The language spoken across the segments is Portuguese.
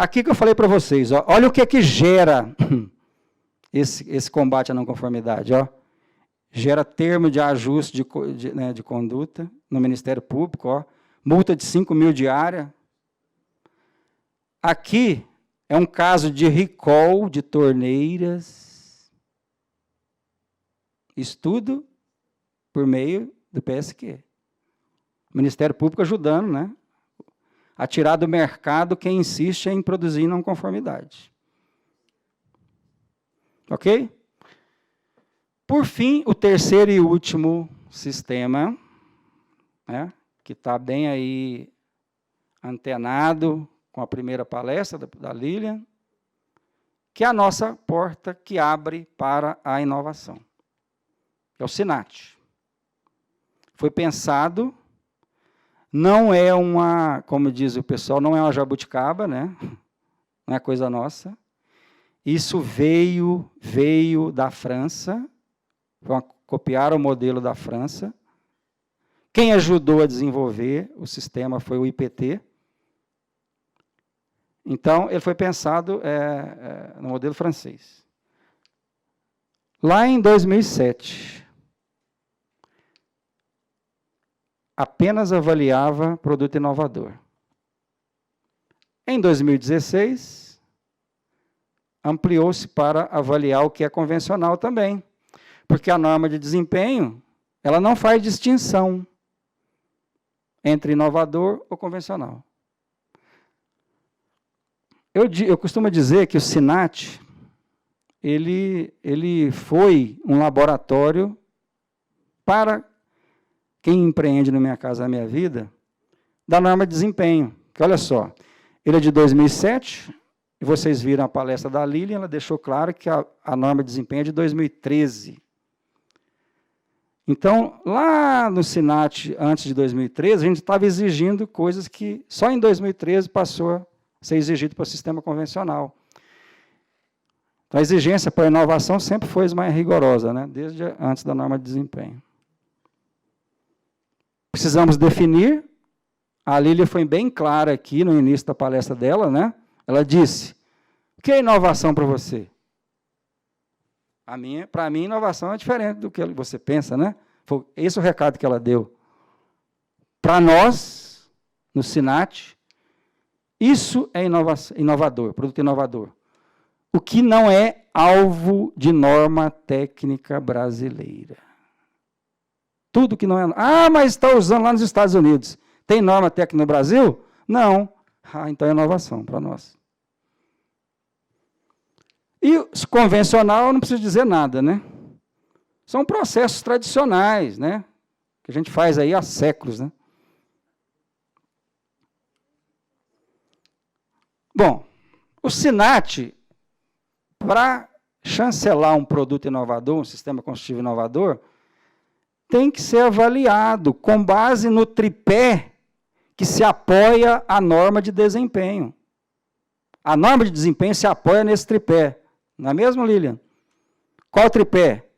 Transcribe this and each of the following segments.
Aqui que eu falei para vocês, ó, olha o que gera esse combate à não conformidade. Ó. Gera termo de ajuste de conduta no Ministério Público, ó, multa de 5 mil diária. Aqui é um caso de recall de torneiras. Estudo por meio do PSQ. O Ministério Público ajudando, né? A tirar do mercado quem insiste em produzir não conformidade. Ok? Por fim, o terceiro e último sistema, né, que está bem aí antenado com a primeira palestra da Lilian, que é a nossa porta que abre para a inovação. É o SINAT. Foi pensado, não é uma, como diz o pessoal, não é uma jabuticaba, né? Não é coisa nossa. Isso veio da França, copiaram o modelo da França. Quem ajudou a desenvolver o sistema foi o IPT. Então, ele foi pensado no modelo francês. Lá em 2007, apenas avaliava produto inovador. Em 2016, ampliou-se para avaliar o que é convencional também, porque a norma de desempenho, ela não faz distinção entre inovador ou convencional. Eu costumo dizer que o SINAT, ele foi um laboratório para quem empreende no Minha Casa Minha Vida, da norma de desempenho. Porque, olha só, ele é de 2007, e vocês viram a palestra da Lilian, ela deixou claro que a norma de desempenho é de 2013. Então, lá no SINAT, antes de 2013, a gente estava exigindo coisas que só em 2013 passou a ser exigido para o sistema convencional. Então, a exigência para a inovação sempre foi mais rigorosa, né? Desde antes da norma de desempenho. Precisamos definir, a Lília foi bem clara aqui no início da palestra dela, né? Ela disse, o que é inovação para você? Para mim, inovação é diferente do que você pensa, né? Foi esse o recado que ela deu. Para nós, no SINAT, isso é inovador, produto inovador. O que não é alvo de norma técnica brasileira. Tudo que não é... Ah, mas está usando lá nos Estados Unidos. Tem norma técnica no Brasil? Não. Ah, então é inovação para nós. E o convencional, eu não preciso dizer nada, né? São processos tradicionais, né? Que a gente faz aí há séculos, né? Bom, o SINAT, para chancelar um produto inovador, um sistema construtivo inovador, tem que ser avaliado com base no tripé que se apoia à norma de desempenho. A norma de desempenho se apoia nesse tripé. Não é mesmo, Lilian? Qual tripé?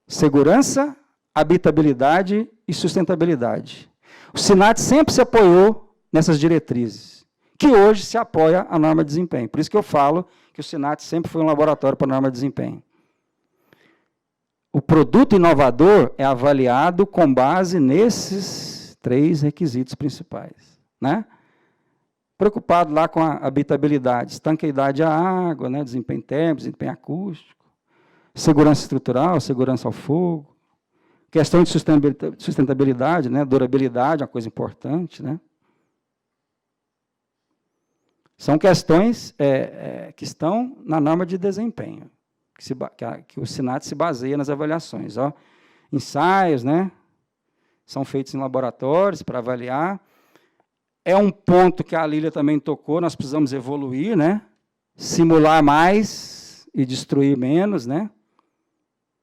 Segurança, habitabilidade e sustentabilidade. O SINAT sempre se apoiou nessas diretrizes, que hoje se apoia à norma de desempenho. Por isso que eu falo que o SINAT sempre foi um laboratório para a norma de desempenho. O produto inovador é avaliado com base nesses 3 requisitos principais, né? Preocupado lá com a habitabilidade, estanqueidade à água, né? Desempenho térmico, desempenho acústico, segurança estrutural, segurança ao fogo, questão de sustentabilidade, né? Durabilidade, uma coisa importante, né? São questões que estão na norma de desempenho, que o SINAT se baseia nas avaliações. Ó. Ensaios, né, são feitos em laboratórios para avaliar. É um ponto que a Lília também tocou, nós precisamos evoluir, né, simular mais e destruir menos, né,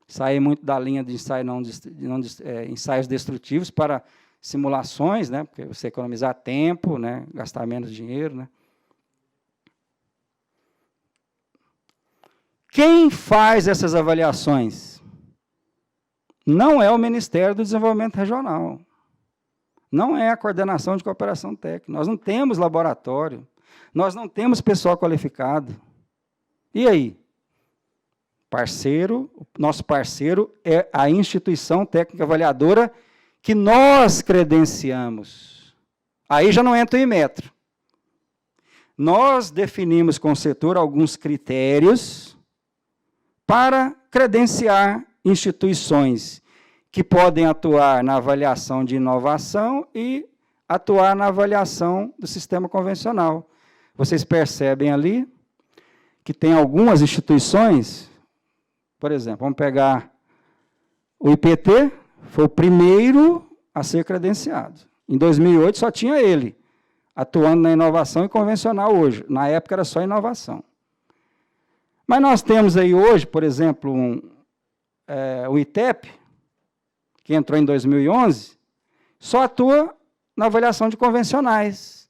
sair muito da linha de ensaio ensaios destrutivos para simulações, né, porque você economizar tempo, né, gastar menos dinheiro, né. Quem faz essas avaliações? Não é o Ministério do Desenvolvimento Regional. Não é a Coordenação de Cooperação Técnica. Nós não temos laboratório. Nós não temos pessoal qualificado. E aí? Nosso parceiro é a instituição técnica avaliadora que nós credenciamos. Aí já não entra o Inmetro. Nós definimos com o setor alguns critérios para credenciar instituições que podem atuar na avaliação de inovação e atuar na avaliação do sistema convencional. Vocês percebem ali que tem algumas instituições, por exemplo, vamos pegar o IPT, foi o primeiro a ser credenciado. Em 2008 só tinha ele, atuando na inovação e convencional hoje. Na época era só inovação. Mas nós temos aí hoje, por exemplo, o ITEP, que entrou em 2011, só atua na avaliação de convencionais.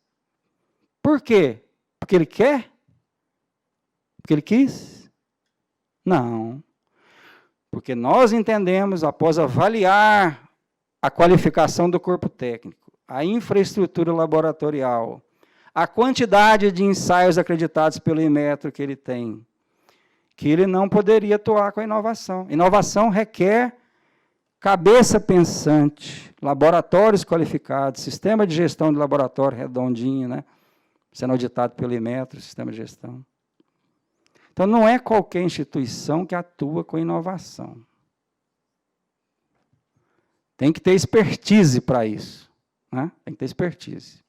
Por quê? Porque ele quer? Porque ele quis? Não. Porque nós entendemos, após avaliar a qualificação do corpo técnico, a infraestrutura laboratorial, a quantidade de ensaios acreditados pelo Inmetro que ele tem, que ele não poderia atuar com a inovação. Inovação requer cabeça pensante, laboratórios qualificados, sistema de gestão de laboratório redondinho, né? Sendo auditado pelo Inmetro, sistema de gestão. Então, não é qualquer instituição que atua com inovação. Tem que ter expertise para isso. Né? Tem que ter expertise.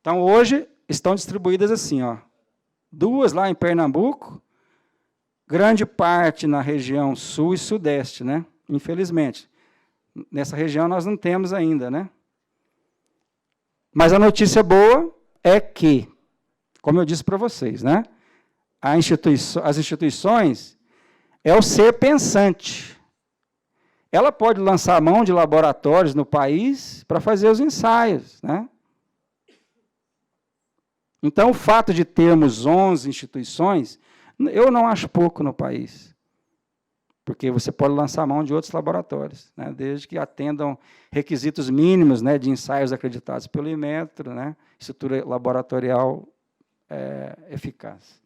Então, hoje, estão distribuídas assim, ó, 2 lá em Pernambuco, grande parte na região sul e sudeste, né? Infelizmente. Nessa região nós não temos ainda, né? Mas a notícia boa é que, como eu disse para vocês, né? As instituições é o ser pensante. Ela pode lançar a mão de laboratórios no país para fazer os ensaios, né? Então, o fato de termos 11 instituições, eu não acho pouco no país, porque você pode lançar a mão de outros laboratórios, né? Desde que atendam requisitos mínimos, né, de ensaios acreditados pelo Inmetro, né? Estrutura laboratorial eficaz.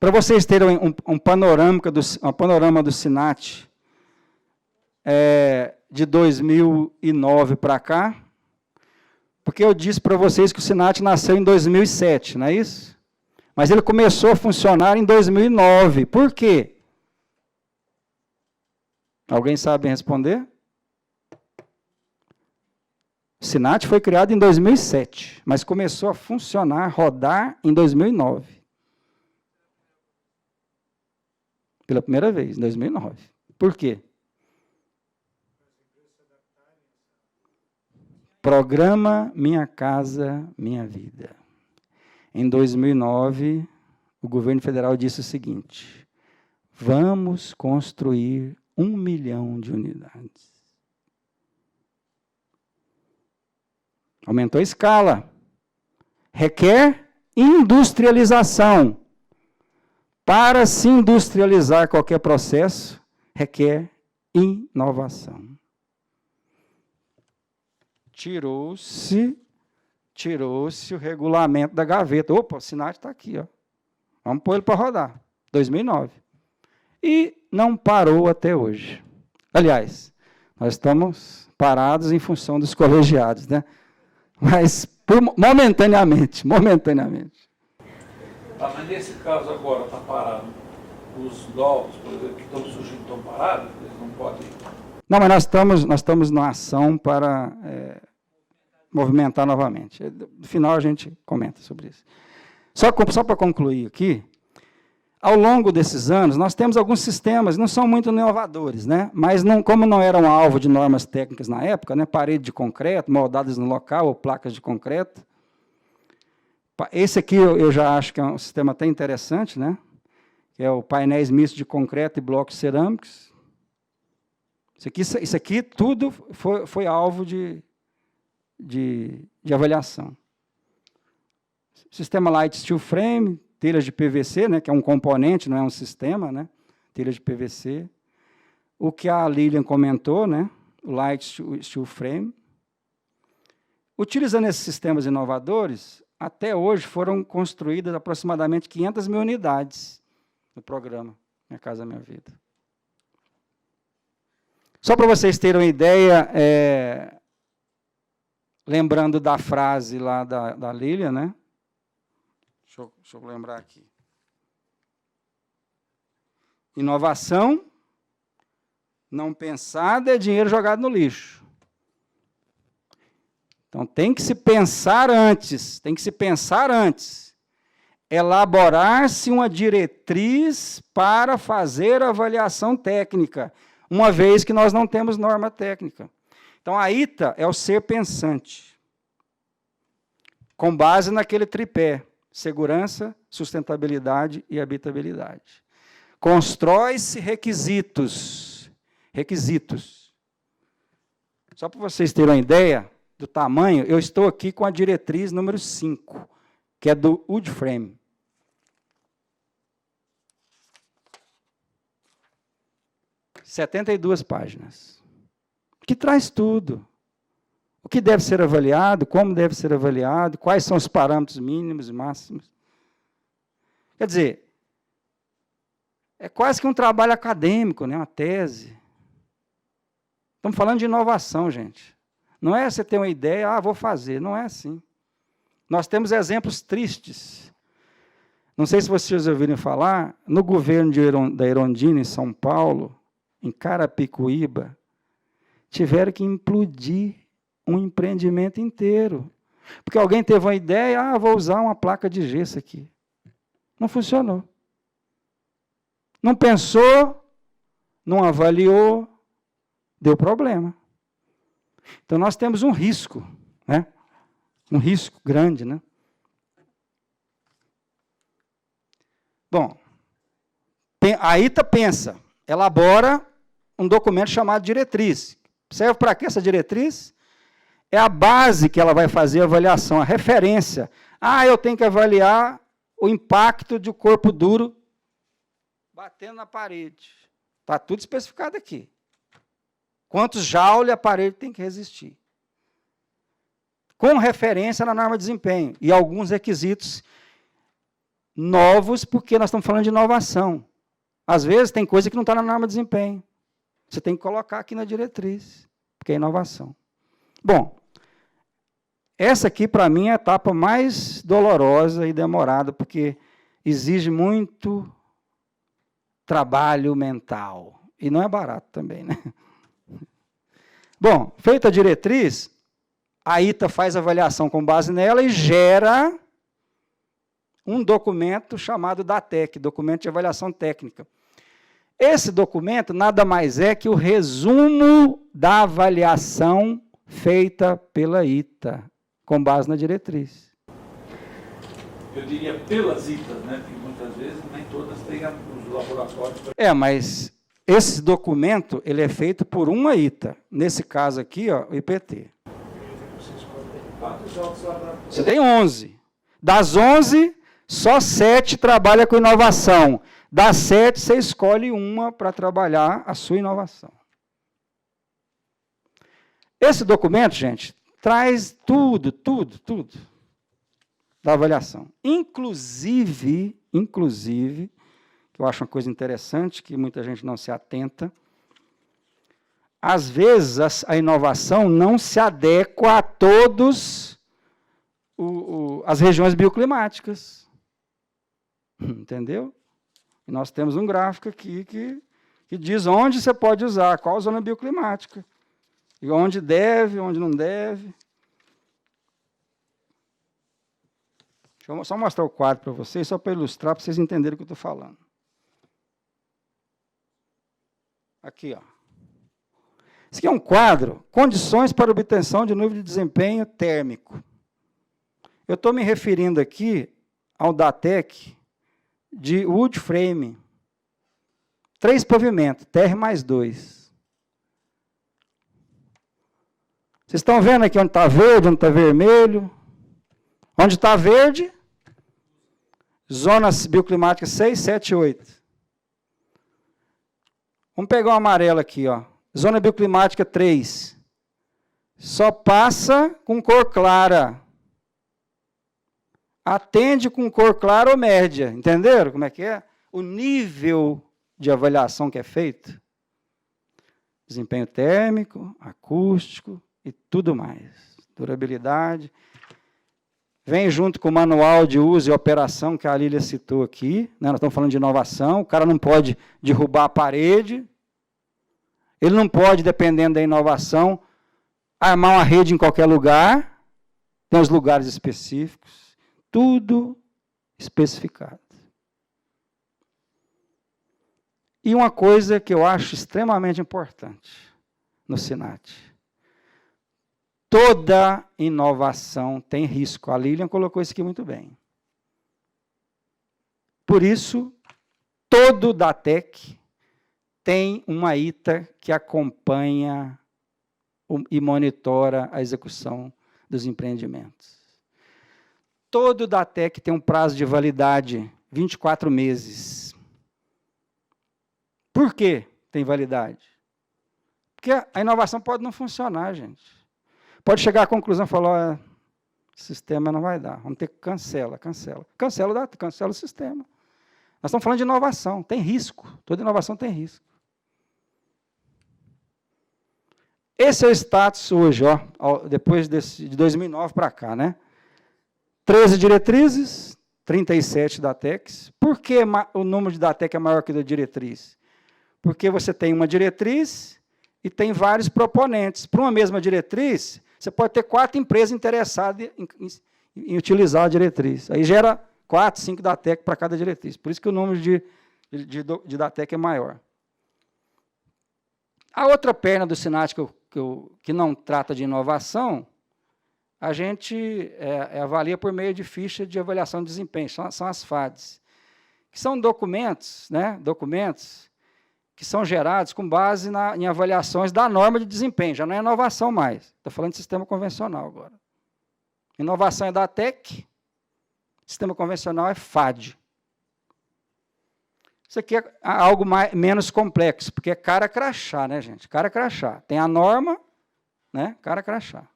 Para vocês terem um panorama do SINAT de 2009 para cá, porque eu disse para vocês que o SINAT nasceu em 2007, não é isso? Mas ele começou a funcionar em 2009. Por quê? Alguém sabe responder? O SINAT foi criado em 2007, mas começou a funcionar, rodar em 2009. Pela primeira vez, em 2009. Por quê? Programa Minha Casa, Minha Vida. Em 2009, o governo federal disse o seguinte: vamos construir 1 milhão de unidades. Aumentou a escala. Requer industrialização. Para se industrializar qualquer processo, requer inovação. Tirou-se o regulamento da gaveta. Opa, o SINAT está aqui, ó. Vamos pôr ele para rodar. 2009. E não parou até hoje. Aliás, nós estamos parados em função dos colegiados, né? Mas momentaneamente. Ah, mas nesse caso agora está parado. Os novos, por exemplo, que estão surgindo, estão parados, eles não podem... Não, mas nós estamos numa ação para movimentar novamente. No final a gente comenta sobre isso. Só para concluir aqui, ao longo desses anos, nós temos alguns sistemas, não são muito inovadores, né? Mas como não eram alvo de normas técnicas na época, né? Parede de concreto, moldadas no local ou placas de concreto. Esse aqui eu já acho que é um sistema até interessante, né? Que é o painéis mistos de concreto e blocos cerâmicos. Isso aqui tudo foi alvo de avaliação. Sistema Light Steel Frame, telhas de PVC, né, que é um componente, não é um sistema, né? Telhas de PVC. O que a Lilian comentou, né? O Light Steel Frame. Utilizando esses sistemas inovadores, até hoje foram construídas aproximadamente 500 mil unidades no programa Minha Casa Minha Vida. Só para vocês terem uma ideia, lembrando da frase lá da Lília, né? Deixa eu lembrar aqui. Inovação não pensada é dinheiro jogado no lixo. Então, tem que se pensar antes, elaborar-se uma diretriz para fazer avaliação técnica, uma vez que nós não temos norma técnica. Então, a ITA é o ser pensante, com base naquele tripé, segurança, sustentabilidade e habitabilidade. Constrói-se requisitos. Só para vocês terem uma ideia do tamanho, eu estou aqui com a diretriz número 5, que é do Wood Frame. – 72 páginas. Que traz tudo. O que deve ser avaliado, como deve ser avaliado, quais são os parâmetros mínimos e máximos. Quer dizer, é quase que um trabalho acadêmico, né? Uma tese. Estamos falando de inovação, gente. Não é você ter uma ideia, vou fazer. Não é assim. Nós temos exemplos tristes. Não sei se vocês ouviram falar, no governo da Erondina, em São Paulo, em Carapicuíba, tiveram que implodir um empreendimento inteiro. Porque alguém teve uma ideia, vou usar uma placa de gesso aqui. Não funcionou. Não pensou, não avaliou, deu problema. Então, nós temos um risco, né? Um risco grande, né? Bom, a ITA pensa, elabora um documento chamado diretriz. Serve para quê essa diretriz? É a base que ela vai fazer a avaliação, a referência. Eu tenho que avaliar o impacto de um corpo duro batendo na parede. Está tudo especificado aqui. Quantos joules a parede tem que resistir. Com referência na norma de desempenho. E alguns requisitos novos, porque nós estamos falando de inovação. Às vezes, tem coisa que não está na norma de desempenho. Você tem que colocar aqui na diretriz, porque é inovação. Bom, essa aqui, para mim, é a etapa mais dolorosa e demorada, porque exige muito trabalho mental. E não é barato também, né? Bom, feita a diretriz, a ITA faz a avaliação com base nela e gera um documento chamado DATEC, Documento de Avaliação Técnica. Esse documento nada mais é que o resumo da avaliação feita pela ITA, com base na diretriz. Eu diria pelas ITAs, né? Porque muitas vezes nem todas têm os laboratórios. Mas esse documento ele é feito por uma ITA. Nesse caso aqui, o IPT. Você tem 11. Das 11, só 7 trabalha com inovação. Das 7, você escolhe uma para trabalhar a sua inovação. Esse documento, gente, traz tudo da avaliação. Inclusive, que eu acho uma coisa interessante, que muita gente não se atenta, às vezes a inovação não se adequa a todas as regiões bioclimáticas. Entendeu? E nós temos um gráfico aqui que diz onde você pode usar, qual zona bioclimática, e onde deve, onde não deve. Deixa eu só mostrar o quadro para vocês, só para ilustrar, para vocês entenderem o que eu estou falando. Aqui, ó. Esse aqui é um quadro, condições para obtenção de nível de desempenho térmico. Eu estou me referindo aqui ao DATEC de wood frame. 3 pavimentos, TR mais 2. Vocês estão vendo aqui onde está verde, onde está vermelho? Onde está verde, zonas bioclimáticas 6, 7 e 8. Vamos pegar o amarelo aqui, ó. Zona bioclimática 3. só passa com cor clara. Atende com cor clara ou média. Entenderam como é que é? O nível de avaliação que é feito. Desempenho térmico, acústico e tudo mais. Durabilidade. Vem junto com o manual de uso e operação que a Lília citou aqui. Né? Nós estamos falando de inovação. O cara não pode derrubar a parede. Ele não pode, dependendo da inovação, armar uma rede em qualquer lugar. Tem os lugares específicos. Tudo especificado. E uma coisa que eu acho extremamente importante no SINAT. Toda inovação tem risco. A Lilian colocou isso aqui muito bem. Por isso, todo DATEC tem uma ITA que acompanha e monitora a execução dos empreendimentos. Todo DATEC tem um prazo de validade, 24 meses. Por que tem validade? Porque a inovação pode não funcionar, gente. Pode chegar à conclusão e falar, o sistema não vai dar, vamos ter que cancela o sistema. Nós estamos falando de inovação, tem risco, toda inovação tem risco. Esse é o status hoje, ó, depois de 2009 para cá, né? 13 diretrizes, 37 DATECs. Por que o número de DATEC é maior que da diretriz? Porque você tem uma diretriz e tem vários proponentes. Para uma mesma diretriz, você pode ter 4 empresas interessadas em utilizar a diretriz. Aí gera 4, 5 DATEC para cada diretriz. Por isso que o número de DATEC é maior. A outra perna do SINAT que não trata de inovação, a gente avalia por meio de ficha de avaliação de desempenho, são as FADs, que são documentos, né, que são gerados com base em avaliações da norma de desempenho, já não é inovação mais, estou falando de sistema convencional agora. Inovação é DATEC, sistema convencional é FAD. Isso aqui é algo menos complexo, porque é cara crachá, né, gente? Cara crachá. Tem a norma, né, cara crachá.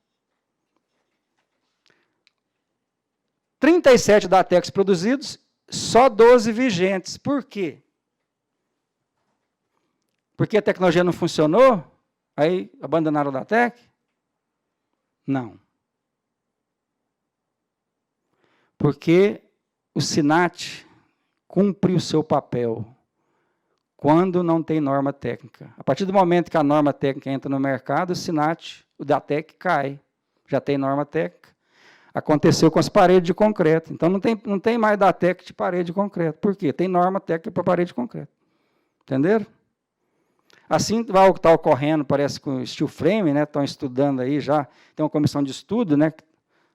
37 DATECs produzidos, só 12 vigentes. Por quê? Porque a tecnologia não funcionou? Aí abandonaram o DATEC? Não. Porque o SINAT cumpre o seu papel quando não tem norma técnica. A partir do momento que a norma técnica entra no mercado, o SINAT, o DATEC cai. Já tem norma técnica. Aconteceu com as paredes de concreto. Então, não tem mais DATEC de parede de concreto. Por quê? Tem norma técnica para parede de concreto. Entenderam? Assim vai estar ocorrendo, parece, com o steel frame, né? Estão estudando aí já, tem uma comissão de estudo, né?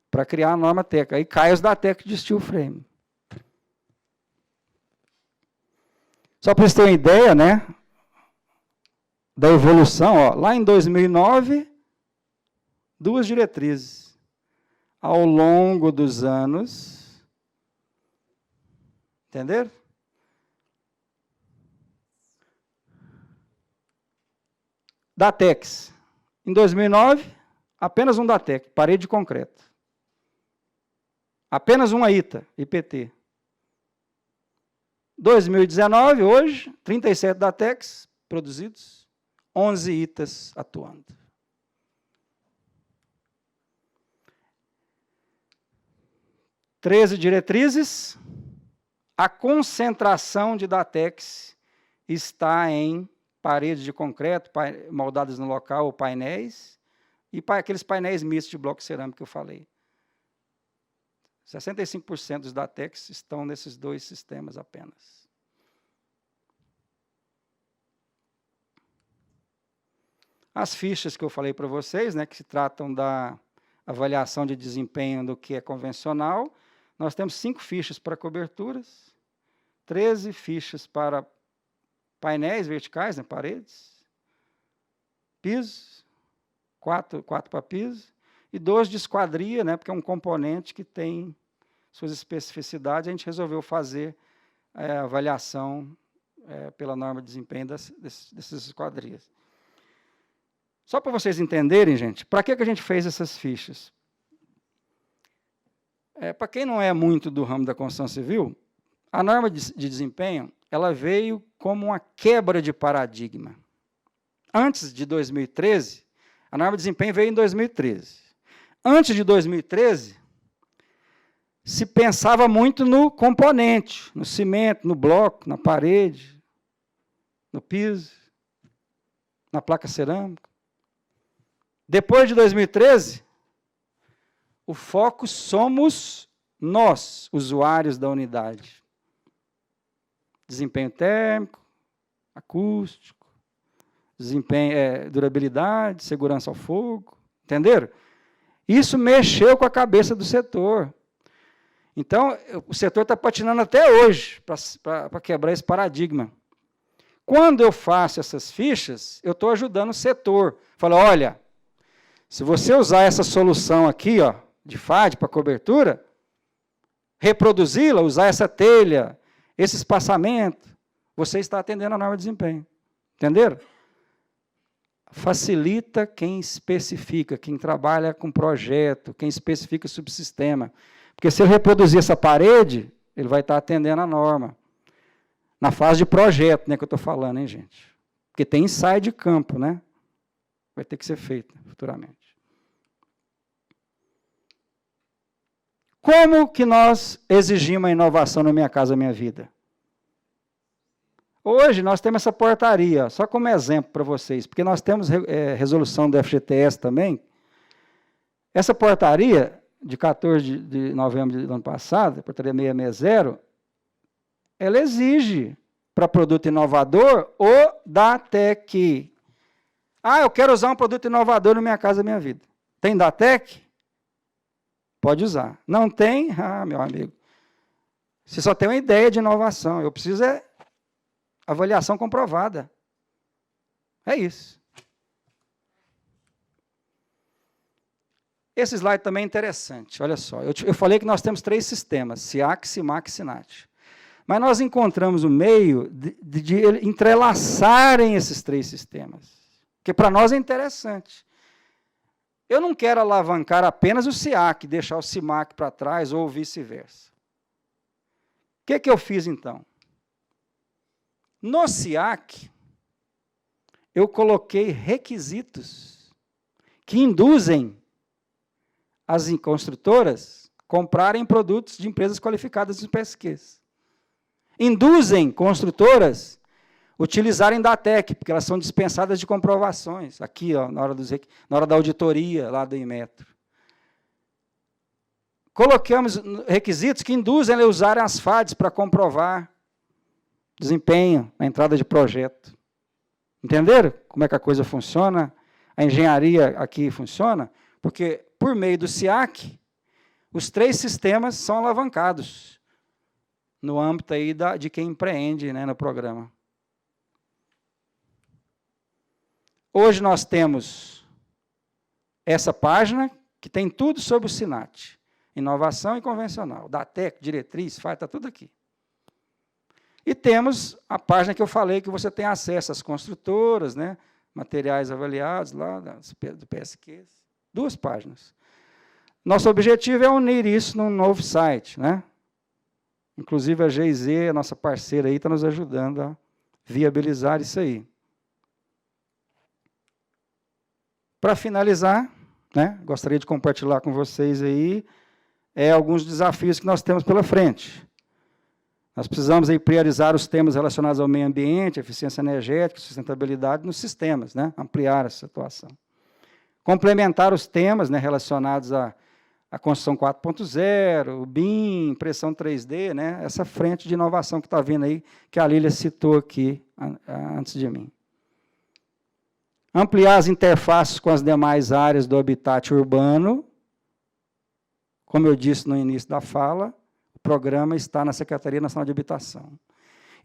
Para criar a norma técnica. Aí cai os DATEC de steel frame. Só para vocês terem uma ideia, né? Da evolução, ó, lá em 2009, 2 diretrizes. Ao longo dos anos, entenderam? DATECs. Em 2009, apenas um DATEC, parede de concreto. Apenas uma ITA, IPT. 2019, hoje, 37 DATECs produzidos, 11 ITAs atuando. Treze diretrizes, a concentração de DATECs está em paredes de concreto, moldadas no local, ou painéis, e aqueles painéis mistos de bloco cerâmico que eu falei. 65% dos DATECs estão nesses 2 sistemas apenas. As fichas que eu falei para vocês, né, que se tratam da avaliação de desempenho do que é convencional, nós temos 5 fichas para coberturas, 13 fichas para painéis verticais, né, paredes, pisos, 4 para piso, e 2 de esquadria, né, porque é um componente que tem suas especificidades, a gente resolveu fazer a avaliação pela norma de desempenho dessas esquadrias. Só para vocês entenderem, gente, para que a gente fez essas fichas? Para quem não é muito do ramo da construção civil, a norma de desempenho, ela veio como uma quebra de paradigma. Antes de 2013, a norma de desempenho veio em 2013. Antes de 2013, se pensava muito no componente, no cimento, no bloco, na parede, no piso, na placa cerâmica. Depois de 2013, o foco somos nós, usuários da unidade. Desempenho térmico, acústico, desempenho, durabilidade, segurança ao fogo, entenderam? Isso mexeu com a cabeça do setor. Então, o setor está patinando até hoje para quebrar esse paradigma. Quando eu faço essas fichas, eu estou ajudando o setor. Falo, olha, se você usar essa solução aqui, ó, de FAD para cobertura, reproduzi-la, usar essa telha, esse espaçamento, você está atendendo a norma de desempenho. Entenderam? Facilita quem especifica, quem trabalha com projeto, quem especifica subsistema. Porque se ele reproduzir essa parede, ele vai estar atendendo a norma. Na fase de projeto, né, que eu estou falando, hein, gente? Porque tem ensaio de campo, né? Vai ter que ser feito futuramente. Como que nós exigimos a inovação na Minha Casa Minha Vida? Hoje nós temos essa portaria, só como exemplo para vocês, porque nós temos resolução do FGTS também. Essa portaria, de 14 de novembro do ano passado, a portaria 660, ela exige para produto inovador o DATEC. Ah, eu quero usar um produto inovador na Minha Casa Minha Vida. Tem DATEC? Pode usar. Não tem? Ah, meu amigo. Você só tem uma ideia de inovação. Eu preciso avaliação comprovada. É isso. Esse slide também é interessante. Olha só, eu falei que nós temos 3 sistemas, SIAC, SIMAC e SINAT. Mas nós encontramos um meio de entrelaçarem esses 3 sistemas. Porque para nós é interessante. Eu não quero alavancar apenas o SIAC, deixar o SIMAC para trás ou vice-versa. O que eu fiz, então? No SIAC, eu coloquei requisitos que induzem as construtoras a comprarem produtos de empresas qualificadas nos PSQs. Induzem construtoras a utilizarem DATEC, porque elas são dispensadas de comprovações, aqui, ó, na hora da auditoria, lá do Inmetro. Colocamos requisitos que induzem a usarem as FADs para comprovar desempenho na entrada de projeto. Entenderam como é que a coisa funciona? A engenharia aqui funciona? Porque, por meio do SIAC, os 3 sistemas são alavancados no âmbito aí de quem empreende, né, no programa. Hoje nós temos essa página que tem tudo sobre o SINAT. Inovação e convencional. DATEC, diretriz, FAD, está tudo aqui. E temos a página que eu falei, que você tem acesso às construtoras, né, materiais avaliados lá do PSQ. 2 páginas. Nosso objetivo é unir isso num novo site, né? Inclusive a GIZ, a nossa parceira aí, está nos ajudando a viabilizar isso aí. Para finalizar, né, gostaria de compartilhar com vocês aí alguns desafios que nós temos pela frente. Nós precisamos aí priorizar os temas relacionados ao meio ambiente, eficiência energética, sustentabilidade nos sistemas, né, ampliar essa situação. Complementar os temas, né, relacionados à construção 4.0, o BIM, impressão 3D, né, essa frente de inovação que está vindo aí, que a Lília citou aqui antes de mim. Ampliar as interfaces com as demais áreas do habitat urbano. Como eu disse no início da fala, o programa está na Secretaria Nacional de Habitação.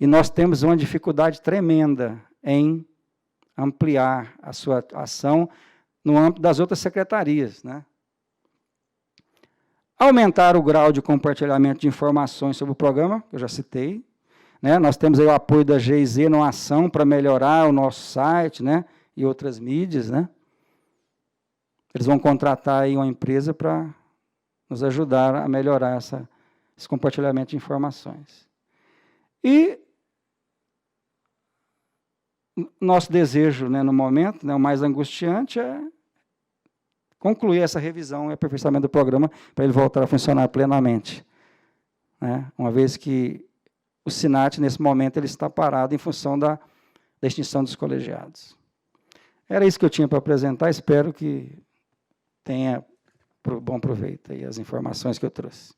E nós temos uma dificuldade tremenda em ampliar a sua ação no âmbito das outras secretarias, né? Aumentar o grau de compartilhamento de informações sobre o programa, que eu já citei, né? Nós temos aí o apoio da GIZ numa ação para melhorar o nosso site, né, e outras mídias, né? Eles vão contratar aí uma empresa para nos ajudar a melhorar esse compartilhamento de informações. E nosso desejo, né, no momento, né, o mais angustiante é concluir essa revisão e aperfeiçoamento do programa para ele voltar a funcionar plenamente, né, uma vez que o SINAT, nesse momento, ele está parado em função da extinção dos colegiados. Era isso que eu tinha para apresentar, espero que tenha bom proveito aí as informações que eu trouxe.